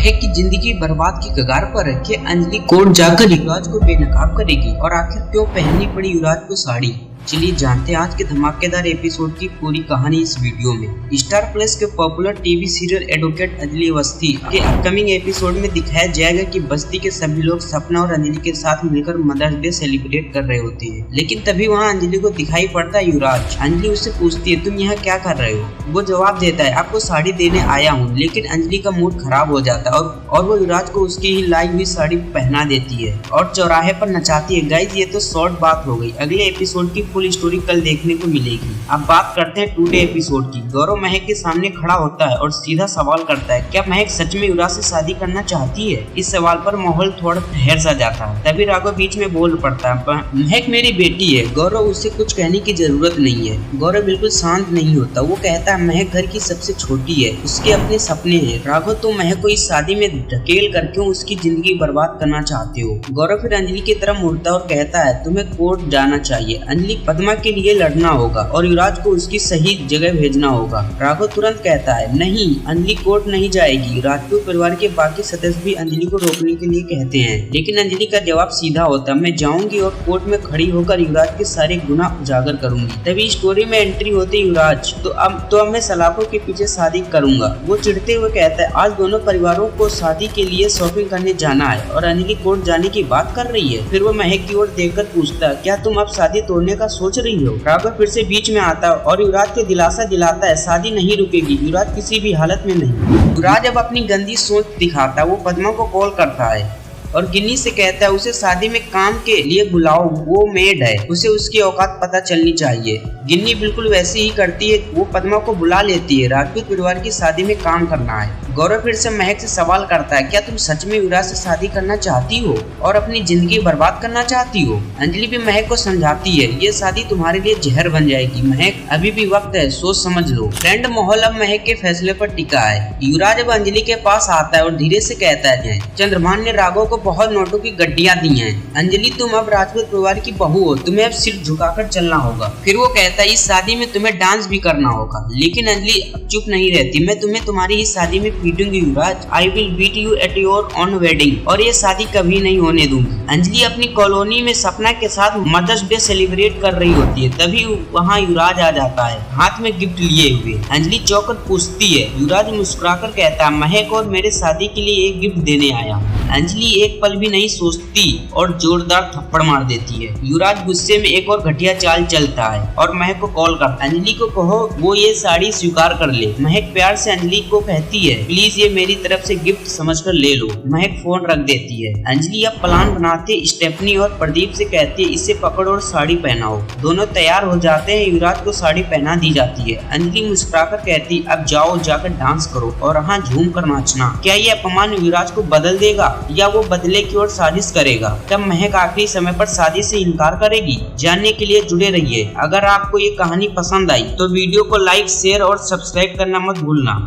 महक की जिंदगी बर्बाद की कगार पर रखे अंजलि कोर्ट जाकर युवराज को बेनकाब करेगी और आखिर क्यों पहननी पड़ी युवराज को साड़ी। चलिए जानते हैं आज के धमाकेदार एपिसोड की पूरी कहानी इस वीडियो में। स्टार प्लस के popular TV serial advocate Anjali Awasthi के अपकमिंग एपिसोड में दिखाया जाएगा कि बस्ती के सभी लोग सपना और अंजलि के साथ मिलकर मदर्स डे सेलिब्रेट कर रहे होते हैं, लेकिन तभी वहाँ अंजलि को दिखाई पड़ता है युवराज। अंजलि उससे पूछती है तुम यहाँ क्या कर रहे हो। वो जवाब देता है आपको साड़ी देने आया हूँ, लेकिन अंजलि का मूड खराब हो जाता है और वो युवराज को उसकी ही लाई हुई साड़ी पहना देती है और चौराहे पर नचाती है। गाइस ये तो शॉर्ट बात हो गई, अगले एपिसोड की फुल स्टोरी कल देखने को मिलेगी। अब बात करते हैं टुडे एपिसोड की। गौरव महक के सामने खड़ा होता है और सीधा सवाल करता है क्या महक सच में युवराज से शादी करना चाहती है। इस सवाल पर माहौल थोड़ा ठहर सा जाता है, तभी राघव बीच में बोल पड़ता है महक मेरी बेटी है। गौरव उससे कुछ कहने की जरूरत नहीं है। गौरव बिल्कुल शांत नहीं होता, वो कहता है महक घर की सबसे छोटी है, उसके अपने सपने हैं। राघव तुम महक को इस शादी में ढकेल कर क्यों उसकी जिंदगी बर्बाद करना चाहते हो। गौरव फिर अंजलि की तरफ मुड़ता और कहता है तुम्हें कोर्ट जाना चाहिए, अंजलि पद्मा के लिए लड़ना होगा और युवराज को उसकी सही जगह भेजना होगा। राघव तुरंत कहता है नहीं, अंजलि कोर्ट नहीं जाएगी। राजपूत परिवार के बाकी सदस्य भी अंजलि को रोकने के लिए कहते हैं, लेकिन अंजलि का जवाब सीधा होता है मैं जाऊंगी और कोर्ट में खड़ी होकर युवराज के सारे गुनाह उजागर करूंगी। तभी स्टोरी में एंट्री होती युवराज तो अब मैं सलाखों के पीछे शादी करूंगा। वो चिढ़ते हुए कहता है आज दोनों परिवारों को शादी के लिए शॉपिंग करने जाना है और अंजलि कोर्ट जाने की बात कर रही है। फिर वो महक की ओर देखकर पूछता है क्या तुम अब शादी तोड़ने का सोच रही हो। राघव फिर से बीच में आता है और युवराज को दिलासा दिलाता है शादी नहीं रुकेगी, युवराज किसी भी हालत में नहीं। युवराज अब अपनी गंदी सोच दिखाता है, वो पद्मा को कॉल करता है और गिन्नी से कहता है उसे शादी में काम के लिए बुलाओ, वो मेड है, उसे उसकी औकात पता चलनी चाहिए। गिन्नी बिल्कुल वैसे ही करती है, वो पद्मा को बुला लेती है। राजपूत परिवार की शादी में काम करना है। गौरव फिर से महक से सवाल करता है क्या तुम सच में युवराज से शादी करना चाहती हो और अपनी जिंदगी बर्बाद करना चाहती हो। अंजलि भी महक को समझाती है ये शादी तुम्हारे लिए जहर बन जाएगी महक, अभी भी वक्त है, सोच समझ लो। ट्रेंड माहौल अब महक के फैसले पर टिका है। युवराज अब अंजलि के पास आता है और धीरे से कहता है चंद्रभान ने राघव को बहुत नोटों की गड्डियां दी हैं। अंजलि तुम अब राजपूत परिवार की बहू हो, तुम्हें अब सिर्फ झुकाकर चलना होगा। फिर वो कहता है इस शादी में तुम्हें डांस भी करना होगा, लेकिन अंजलि अब चुप नहीं रहती। मैं तुम्हें तुम्हारी इस शादी में पीटूंगी Yuvraj, I will beat you at your own wedding, और ये शादी कभी नहीं होने दूंगी। अंजलि अपनी कॉलोनी में सपना के साथ मदर्स डे सेलिब्रेट कर रही होती है, तभी वहाँ युवराज आ जाता है हाथ में गिफ्ट लिए हुए। अंजलि चौंकर पूछती है, युवराज मुस्कुराकर कहता है महक और मेरे शादी के लिए एक गिफ्ट देने आया हूँ। अंजलि एक पल भी नहीं सोचती और जोरदार थप्पड़ मार देती है। युवराज गुस्से में एक और घटिया चाल चलता है और महक को कॉल करता है अंजलि को कहो वो ये साड़ी स्वीकार कर ले। महक प्यार से अंजलि को कहती है प्लीज ये मेरी तरफ से गिफ्ट समझकर ले लो। महक फोन रख देती है। अंजलि अब प्लान बनाते स्टेफनी और प्रदीप से कहती है इसे पकड़ो और साड़ी पहनाओ। दोनों तैयार हो जाते हैं, युवराज को साड़ी पहना दी जाती है। अंजलि मुस्कुराकर कहती अब जाओ जाकर डांस करो और हाँ झूम कर नाचना। क्या ये अपमान युवराज को बदल देगा या वो बदले की ओर साजिश करेगा। तब महक आखिरी समय पर शादी से इनकार करेगी। जानने के लिए जुड़े रहिए। अगर आपको ये कहानी पसंद आई तो वीडियो को लाइक शेयर और सब्सक्राइब करना मत भूलना।